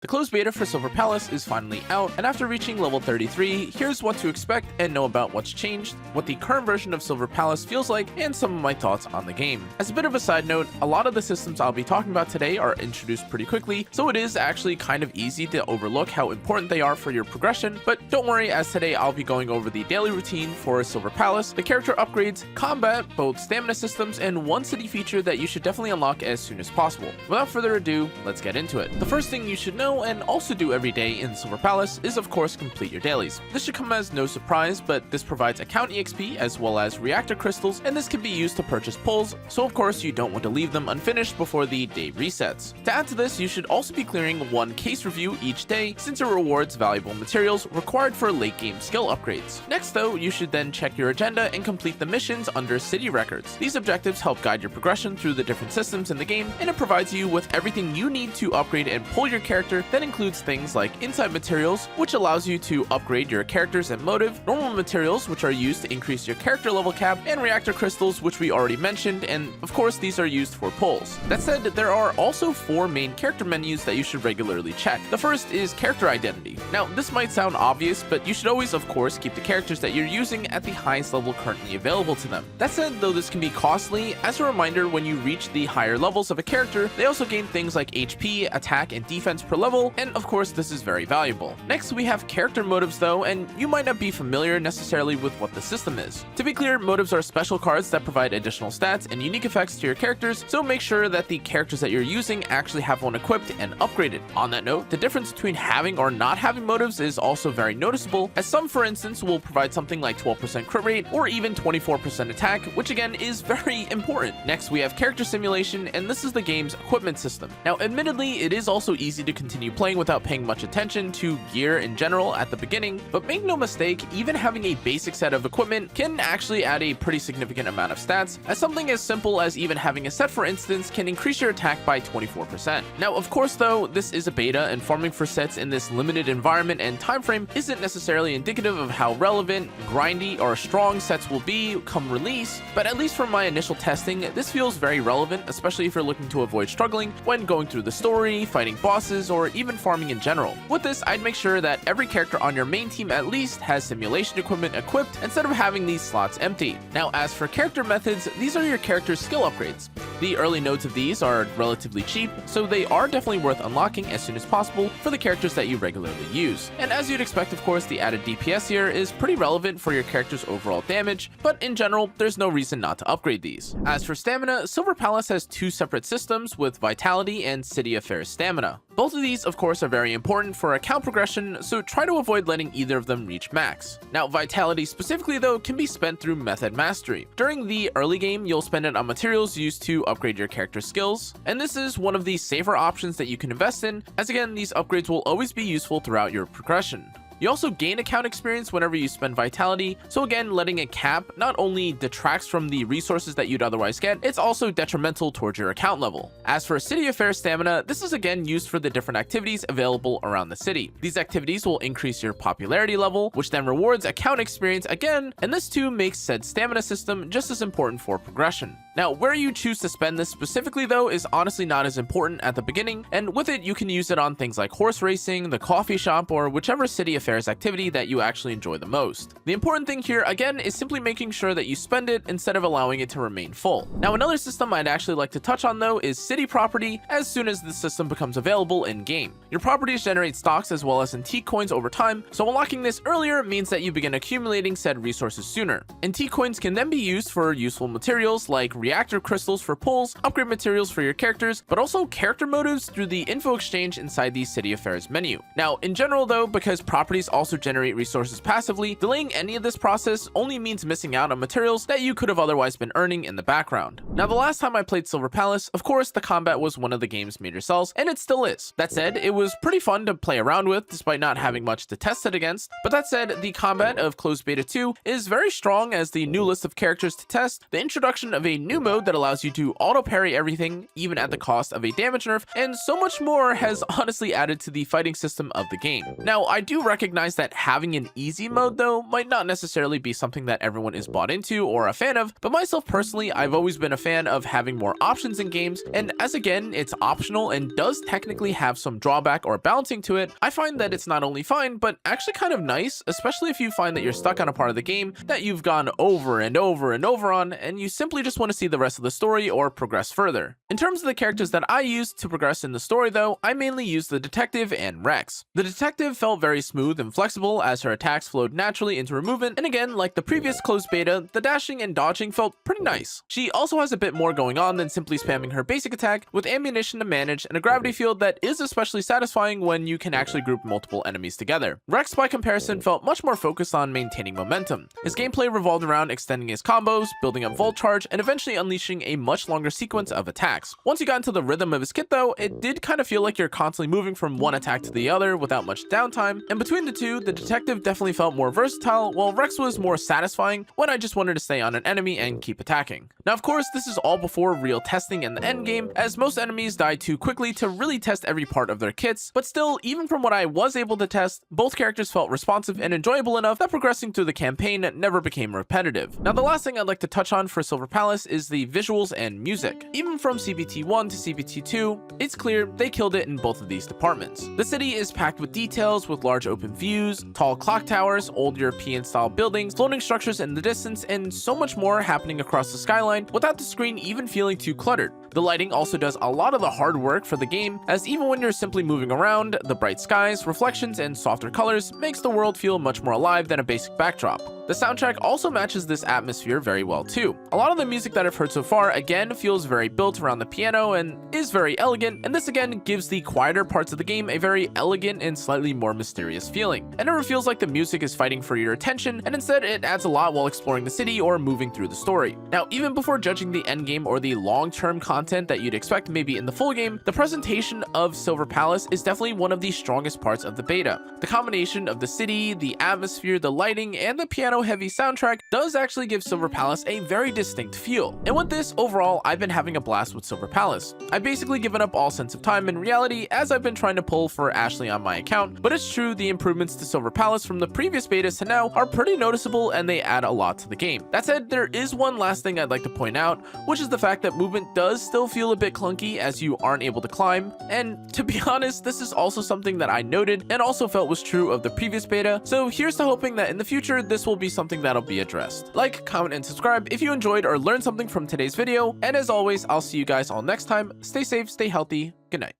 The closed beta for Silver Palace is finally out, and after reaching level 33, here's what to expect and know about what's changed, what the current version of Silver Palace feels like, and some of my thoughts on the game. As a bit of a side note, a lot of the systems I'll be talking about today are introduced pretty quickly, so it is actually kind of easy to overlook how important they are for your progression, but don't worry, as today I'll be going over the daily routine for Silver Palace, the character upgrades, combat, both stamina systems, and one city feature that you should definitely unlock as soon as possible. Without further ado, let's get into it. The first thing you should know and also do every day in Silver Palace is of course complete your dailies. This should come as no surprise, but this provides account EXP as well as reactor crystals, and this can be used to purchase pulls, so of course you don't want to leave them unfinished before the day resets. To add to this, you should also be clearing one case review each day since it rewards valuable materials required for late game skill upgrades. Next though, you should then check your agenda and complete the missions under city records. These objectives help guide your progression through the different systems in the game, and it provides you with everything you need to upgrade and pull your character. That includes things like inside materials, which allows you to upgrade your characters and motive, normal materials, which are used to increase your character level cap, and reactor crystals, which we already mentioned, and of course these are used for pulls. That said, there are also 4 main character menus that you should regularly check. The first is character identity. Now this might sound obvious, but you should always of course keep the characters that you're using at the highest level currently available to them. That said, though this can be costly, as a reminder, when you reach the higher levels of a character, they also gain things like HP, attack, and defense per level, and of course this is very valuable. Next we have character motives though, and you might not be familiar necessarily with what the system is. To be clear, motives are special cards that provide additional stats and unique effects to your characters, so make sure that the characters that you're using actually have one equipped and upgraded. On that note, the difference between having or not having motives is also very noticeable, as some for instance will provide something like 12% crit rate or even 24% attack, which again is very important. Next we have character simulation, and this is the game's equipment system. Now admittedly, it is also easy to continue playing without paying much attention to gear in general at the beginning, but make no mistake, even having a basic set of equipment can actually add a pretty significant amount of stats, as something as simple as even having a set for instance can increase your attack by 24%. Now of course though, this is a beta, and farming for sets in this limited environment and time frame isn't necessarily indicative of how relevant, grindy, or strong sets will be come release, but at least from my initial testing, this feels very relevant, especially if you're looking to avoid struggling when going through the story, fighting bosses, or even farming in general. With this, I'd make sure that every character on your main team at least has simulation equipment equipped instead of having these slots empty. Now as for character methods, these are your character's skill upgrades. The early nodes of these are relatively cheap, so they are definitely worth unlocking as soon as possible for the characters that you regularly use. And as you'd expect, of course, the added DPS here is pretty relevant for your character's overall damage, but in general, there's no reason not to upgrade these. As for stamina, Silver Palace has 2 separate systems with Vitality and City Affairs Stamina. Both of these, of course, are very important for account progression, so try to avoid letting either of them reach max. Now, Vitality specifically, though, can be spent through Method Mastery. During the early game, you'll spend it on materials used to upgrade your character's skills, and this is one of the safer options that you can invest in, as again, these upgrades will always be useful throughout your progression. You also gain account experience whenever you spend Vitality, so again, letting it cap not only detracts from the resources that you'd otherwise get, it's also detrimental towards your account level. As for City Affairs Stamina, this is again used for the different activities available around the city. These activities will increase your popularity level, which then rewards account experience again, and this too makes said stamina system just as important for progression. Now, where you choose to spend this specifically though is honestly not as important at the beginning, and with it you can use it on things like horse racing, the coffee shop, or whichever City Affairs activity that you actually enjoy the most. The important thing here again is simply making sure that you spend it instead of allowing it to remain full. Now another system I'd actually like to touch on though is city property as soon as the system becomes available in game. Your properties generate stocks as well as antique coins over time, so unlocking this earlier means that you begin accumulating said resources sooner. Antique coins can then be used for useful materials like reactor crystals for pulls, upgrade materials for your characters, but also character motives through the info exchange inside the City Affairs menu. Now in general though, because properties also generate resources passively, delaying any of this process only means missing out on materials that you could have otherwise been earning in the background. Now the last time I played Silver Palace, of course the combat was one of the game's major sells, and it still is. That said, it was pretty fun to play around with despite not having much to test it against, but that said, the combat of Closed Beta 2 is very strong, as the new list of characters to test, the introduction of a new mode that allows you to auto parry everything, even at the cost of a damage nerf, and so much more has honestly added to the fighting system of the game. Now, I do recognize that having an easy mode though might not necessarily be something that everyone is bought into or a fan of, but myself personally, I've always been a fan of having more options in games, and as again, it's optional and does technically have some drawback or balancing to it, I find that it's not only fine, but actually kind of nice, especially if you find that you're stuck on a part of the game that you've gone over and over and over on, and you simply just want to see the rest of the story or progress further. In terms of the characters that I used to progress in the story though, I mainly used the detective and Rex. The detective felt very smooth and flexible as her attacks flowed naturally into her movement, and again, like the previous closed beta, the dashing and dodging felt pretty nice. She also has a bit more going on than simply spamming her basic attack, with ammunition to manage and a gravity field that is especially satisfying when you can actually group multiple enemies together. Rex by comparison felt much more focused on maintaining momentum. His gameplay revolved around extending his combos, building up volt charge, and eventually unleashing a much longer sequence of attacks. Once you got into the rhythm of his kit though, it did kind of feel like you're constantly moving from one attack to the other without much downtime, and between the two, the detective definitely felt more versatile, while Rex was more satisfying when I just wanted to stay on an enemy and keep attacking. Now of course, this is all before real testing in the endgame, as most enemies die too quickly to really test every part of their kits, but still, even from what I was able to test, both characters felt responsive and enjoyable enough that progressing through the campaign never became repetitive. Now the last thing I'd like to touch on for Silver Palace is the visuals and music. Even from CBT1 to CBT2, it's clear they killed it in both of these departments. The city is packed with details, with large open views, tall clock towers, old European style buildings, floating structures in the distance, and so much more happening across the skyline without the screen even feeling too cluttered. The lighting also does a lot of the hard work for the game, as even when you're simply moving around, the bright skies, reflections, and softer colors makes the world feel much more alive than a basic backdrop. The soundtrack also matches this atmosphere very well too. A lot of the music that I've heard so far again feels very built around the piano and is very elegant, and this again gives the quieter parts of the game a very elegant and slightly more mysterious feeling. It never feels like the music is fighting for your attention, and instead it adds a lot while exploring the city or moving through the story. Now, even before judging the endgame or the long-term content that you'd expect maybe in the full game, the presentation of Silver Palace is definitely one of the strongest parts of the beta. The combination of the city, the atmosphere, the lighting, and the piano-heavy soundtrack does actually give Silver Palace a very distinct feel. And with this, overall, I've been having a blast with Silver Palace. I've basically given up all sense of time and reality as I've been trying to pull for Ashley on my account, but it's true, the improvements to Silver Palace from the previous betas to now are pretty noticeable and they add a lot to the game. That said, there is one last thing I'd like to point out, which is the fact that movement does still feel a bit clunky as you aren't able to climb, and to be honest, this is also something that I noted and also felt was true of the previous beta, so here's to hoping that in the future this will be something that'll be addressed. Like, comment, and subscribe if you enjoyed or learned something from today's video, and as always, I'll see you guys all next time. Stay safe, stay healthy, good night.